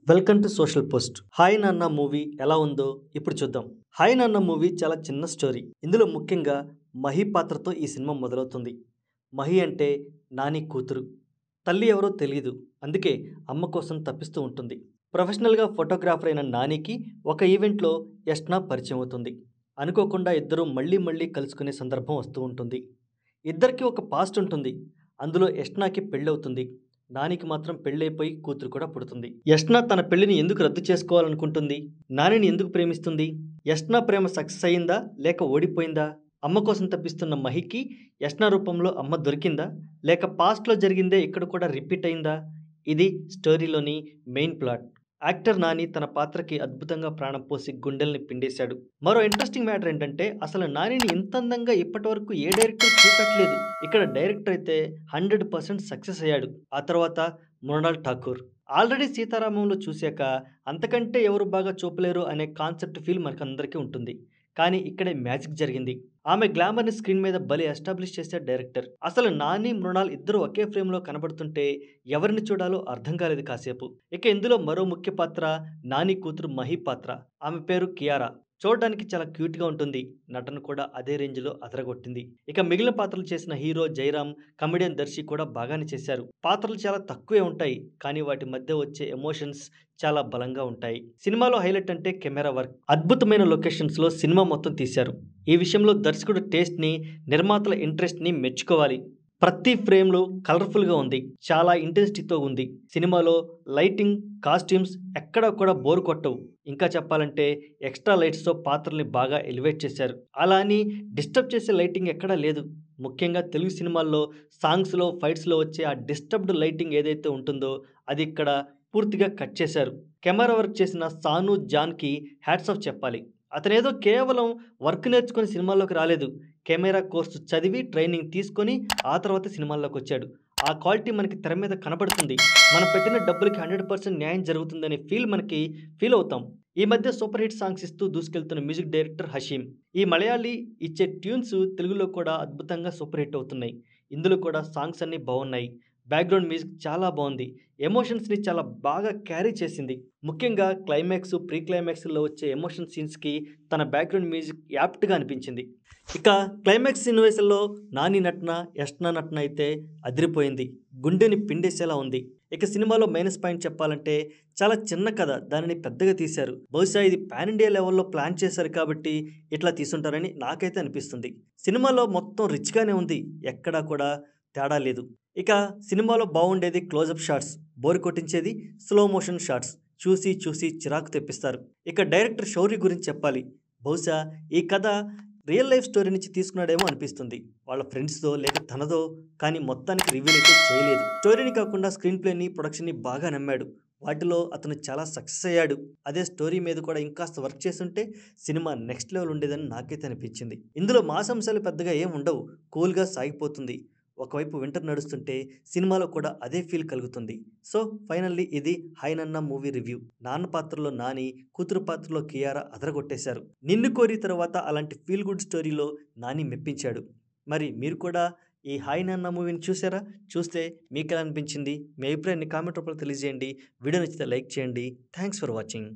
Welcome to social post. Hi నాన్న movie ఎలా ఉందో ఇప్పుడు చూద్దాం. హాయ్ నాన్న మూవీ చాలా చిన్న స్టోరీ. ఇందులో ముఖ్యంగా మహి పాత్రతో ఈ సినిమా మొదలవుతుంది. మహి అంటే నాని కూతురు. తల్లి ఎవరో తెలియదు. అందుకే అమ్మ కోసం తప్పిస్తూ ఉంటుంది. ప్రొఫెషనల్గా ఫోటోగ్రాఫర్ అయిన నానికి ఒక ఈవెంట్లో యష్నా పరిచయం అవుతుంది. అనుకోకుండా ఇద్దరు మళ్ళీ మళ్ళీ కలుసుకునే సందర్భం వస్తూ ఉంటుంది. ఇద్దరికి ఒక పాస్ట్ ఉంటుంది. అందులో యష్నాకి పెళ్ళవుతుంది. నానికి మాత్రం పెళ్ళైపోయి కూతురు కూడా పుడుతుంది. యష్నా తన పెళ్లిని ఎందుకు రద్దు చేసుకోవాలనుకుంటుంది? నానిని ఎందుకు ప్రేమిస్తుంది? యష్నా ప్రేమ సక్సెస్ అయ్యిందా లేక ఓడిపోయిందా? అమ్మ కోసం తప్పిస్తున్న మహికి యష్నా రూపంలో అమ్మ దొరికిందా లేక పాస్ట్లో జరిగిందే ఇక్కడ కూడా రిపీట్ అయిందా? ఇది స్టోరీలోని మెయిన్ ప్లాట్. యాక్టర్ నాని తన పాత్రకి అద్భుతంగా ప్రాణం పోసి గుండెల్ని పిండేశాడు. మరో ఇంట్రెస్టింగ్ మ్యాటర్ ఏంటంటే అసలు నానిని ఇంత అందంగా ఇప్పటివరకు ఏ డైరెక్టర్ చూపెట్టలేదు. ఇక్కడ డైరెక్టర్ అయితే 100% సక్సెస్ అయ్యాడు. ఆ తర్వాత మృణాల్ ఠాకూర్. ఆల్రెడీ సీతారామంలో చూశాక అంతకంటే ఎవరు బాగా చూపలేరు అనే కాన్సెప్ట్ ఫీల్ మనకందరికీ ఉంటుంది. కానీ ఇక్కడే మ్యాజిక్ జరిగింది. ఆమె గ్లామర్ని స్క్రీన్ మీద భలే ఎస్టాబ్లిష్ చేశాడు డైరెక్టర్. అసలు నాని మృణాల్ ఇద్దరు ఒకే ఫ్రేమ్లో కనబడుతుంటే ఎవరిని చూడాలో అర్థం కాలేదు కాసేపు. ఇక ఇందులో మరో ముఖ్య పాత్ర నాని కూతురు మహి పాత్ర. ఆమె పేరు కియారా. చూడడానికి చాలా క్యూట్గా ఉంటుంది. నటన కూడా అదే రేంజ్లో అదరగొట్టింది. ఇక మిగిలిన పాత్రలు చేసిన హీరో జయరామ్, కమెడియన్ దర్శి కూడా బాగానే చేశారు. పాత్రలు చాలా తక్కువే ఉంటాయి కానీ వాటి మధ్య వచ్చే ఎమోషన్స్ చాలా బలంగా ఉంటాయి. సినిమాలో హైలైట్ అంటే కెమెరా వర్క్. అద్భుతమైన లొకేషన్స్లో సినిమా మొత్తం తీశారు. ఈ విషయంలో దర్శకుడు టేస్ట్ని, నిర్మాతల ఇంట్రెస్ట్ని మెచ్చుకోవాలి. ప్రతి ఫ్రేమ్లో కలర్ఫుల్గా ఉంది. చాలా ఇంటెన్సిటీతో ఉంది. సినిమాలో లైటింగ్, కాస్ట్యూమ్స్ ఎక్కడా కూడా బోర్ కొట్టవు. ఇంకా చెప్పాలంటే ఎక్స్ట్రా లైట్స్తో పాత్రల్ని బాగా ఎలివేట్ చేశారు. అలా అని డిస్టర్బ్ చేసే లైటింగ్ ఎక్కడా లేదు. ముఖ్యంగా తెలుగు సినిమాల్లో సాంగ్స్లో, ఫైట్స్లో వచ్చే ఆ డిస్టర్బ్డ్ లైటింగ్ ఏదైతే ఉంటుందో అది ఇక్కడ పూర్తిగా కట్ చేశారు. కెమెరా వర్క్ చేసిన సాను జాన్కి హ్యాట్స్ ఆఫ్ చెప్పాలి. అతనేదో కేవలం వర్క్ నేర్చుకొని సినిమాల్లోకి రాలేదు. కెమెరా కోర్సు చదివి ట్రైనింగ్ తీసుకొని ఆ తర్వాత సినిమాల్లోకి వచ్చాడు. ఆ క్వాలిటీ మనకి తెర మీద కనబడుతుంది. మనం పెట్టిన డబ్బులకి 100% న్యాయం జరుగుతుందనే ఫీల్ అవుతాం. ఈ మధ్య సూపర్ హిట్ సాంగ్స్ ఇస్తూ దూసుకెళ్తున్న మ్యూజిక్ డైరెక్టర్ హషీమ్. ఈ మలయాళీ ఇచ్చే ట్యూన్స్ తెలుగులో కూడా అద్భుతంగా సూపర్ హిట్ అవుతున్నాయి. ఇందులో కూడా సాంగ్స్ అన్నీ బాగున్నాయి. బ్యాక్గ్రౌండ్ మ్యూజిక్ చాలా బాగుంది. ఎమోషన్స్ని చాలా బాగా క్యారీ చేసింది. ముఖ్యంగా క్లైమాక్స్, ప్రీ క్లైమాక్స్లో వచ్చే ఎమోషన్ సీన్స్కి తన బ్యాక్గ్రౌండ్ మ్యూజిక్ యాప్ట్గా అనిపించింది. ఇక క్లైమాక్స్ సన్నివేశంలో నాని నటన, యష్నా నటన అయితే అదిరిపోయింది. గుండెని పిండేసేలా ఉంది. ఇక సినిమాలో మైనస్ పాయింట్ చెప్పాలంటే చాలా చిన్న కథ, దానిని పెద్దగా తీశారు. బహుశా ఇది పాన్ ఇండియా లెవెల్లో ప్లాన్ చేశారు కాబట్టి ఇట్లా తీసుంటారని నాకైతే అనిపిస్తుంది. సినిమాలో మొత్తం రిచ్గానే ఉంది. ఎక్కడా కూడా తేడా లేదు. ఇక సినిమాలో బాగుండేది క్లోజప్ షాట్స్, బోర్ కొట్టించేది స్లో మోషన్ షాట్స్. చూసి చూసి చిరాకు తెప్పిస్తారు. ఇక డైరెక్టర్ శౌర్య గురించి చెప్పాలి. బహుశా ఈ కథ రియల్ లైఫ్ స్టోరీ నుంచి తీసుకున్నాడేమో అనిపిస్తుంది. వాళ్ళ ఫ్రెండ్స్తో లేక తనదో, కానీ మొత్తానికి రివీల్ అయితే చేయలేదు. స్టోరీని కాకుండా స్క్రీన్ ప్లేని, ప్రొడక్షన్ని బాగా నమ్మాడు. వాటిలో అతను చాలా సక్సెస్ అయ్యాడు. అదే స్టోరీ మీద కూడా ఇంకాస్త వర్క్ చేస్తుంటే సినిమా నెక్స్ట్ లెవెల్ ఉండేదని నాకైతే అనిపించింది. ఇందులో మాస్ అంశాలు పెద్దగా ఏం ఉండవు. కూల్గా సాగిపోతుంది. ఒకవైపు వింటర్ నడుస్తుంటే సినిమాలో కూడా అదే ఫీల్ కలుగుతుంది. సో ఫైనల్లీ ఇది హాయ్ నాన్న మూవీ రివ్యూ. నాన్న పాత్రలో నాని, కూతురు పాత్రలో కియారా అదరగొట్టేశారు. నిన్ను కోరి తర్వాత అలాంటి ఫీల్ గుడ్ స్టోరీలో నాని మెప్పించాడు. మరి మీరు కూడా ఈ హాయ్ నాన్న మూవీని చూసారా? చూస్తే మీకు ఎలా అనిపించింది? మీ అభిప్రాయాన్ని కామెంట్ రూపంలో తెలియజేయండి. వీడియో నచ్చితే లైక్ చేయండి. Thanks for watching.